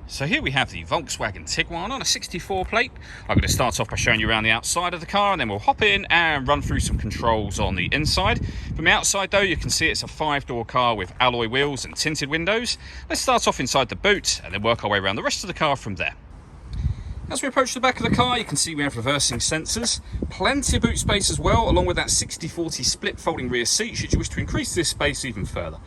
So here we have the Volkswagen Tiguan on a 64 plate. I'm going to start off by showing you around the outside of the car, and then we'll hop in and run through some controls on the inside. From the outside though, you can see it's a 5-door car with alloy wheels and tinted windows. Let's start off inside the boot and then work our way around the rest of the car from there. As we approach the back of the car, you can see we have reversing sensors, plenty of boot space as well, along with that 60/40 split folding rear seat should you wish to increase this space even further.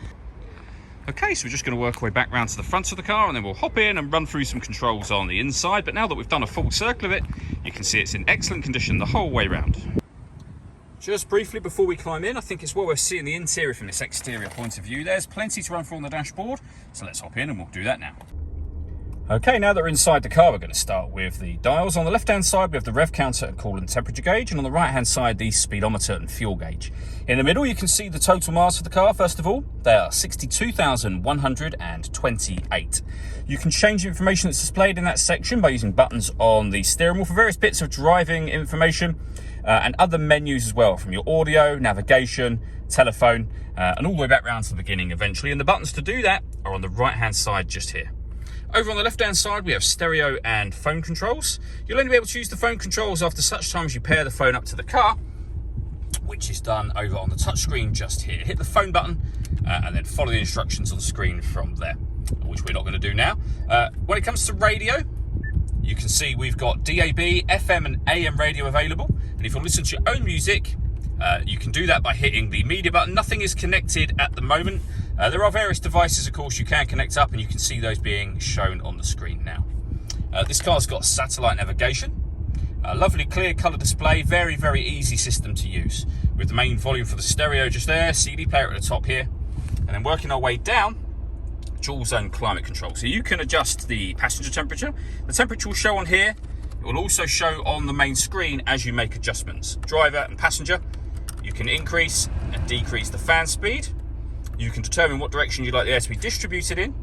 Okay, so we're just going to work our way back round to the front of the car and then we'll hop in and run through some controls on the inside. But now that we've done a full circle of it, you can see it's in excellent condition the whole way round. Just briefly before we climb in, I think it's well worth seeing the interior from this exterior point of view. There's plenty to run through on the dashboard, so let's hop in and we'll do that now. Okay, now that we're inside the car, we're going to start with the dials. On the left-hand side, we have the rev counter and coolant temperature gauge, and on the right-hand side, the speedometer and fuel gauge. In the middle, you can see the total miles of the car, first of all. They are 62,128. You can change the information that's displayed in that section by using buttons on the steering wheel for various bits of driving information and other menus as well, from your audio, navigation, telephone, and all the way back round to the beginning eventually. And the buttons to do that are on the right-hand side just here. Over on the left-hand side, we have stereo and phone controls. You'll only be able to use the phone controls after such time as you pair the phone up to the car, which is done over on the touchscreen just here. Hit the phone button and then follow the instructions on screen from there, which we're not going to do now. When it comes to radio, you can see we've got DAB, FM and AM radio available. And if you listen to your own music, you can do that by hitting the media button. Nothing is connected at the moment. There are various devices, of course, you can connect up, and you can see those being shown on the screen now. This car's got satellite navigation, a lovely clear colour display, very, very easy system to use. With the main volume for the stereo just there, CD player at the top here, and then working our way down, dual zone climate control. So you can adjust the passenger temperature. The temperature will show on here. It will also show on the main screen as you make adjustments. Driver and passenger, you can increase and decrease the fan speed. You can determine what direction you'd like the air to be distributed in.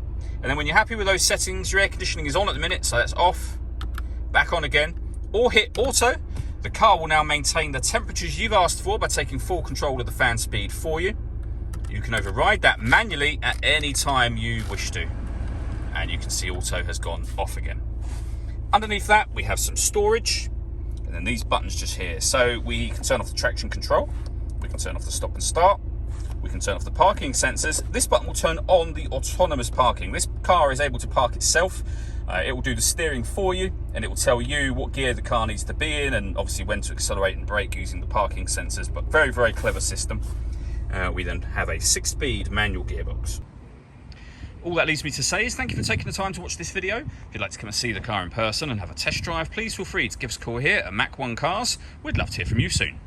And then when you're happy with those settings, your air conditioning is on at the minute, so that's off, back on again, or hit auto. The car will now maintain the temperatures you've asked for by taking full control of the fan speed for you. You can override that manually at any time you wish to. And you can see auto has gone off again. Underneath that, we have some storage, and then these buttons just here. So we can turn off the traction control, we can turn off the stop and start, we can turn off the parking sensors. This button will turn on the autonomous parking. This car is able to park itself. It will do the steering for you, and it will tell you what gear the car needs to be in, and obviously when to accelerate and brake using the parking sensors. But very, very clever system. We then have a 6-speed manual gearbox. All that leaves me to say is thank you for taking the time to watch this video. If you'd like to come and see the car in person and have a test drive, please feel free to give us a call here at Mach 1 Cars. We'd love to hear from you soon.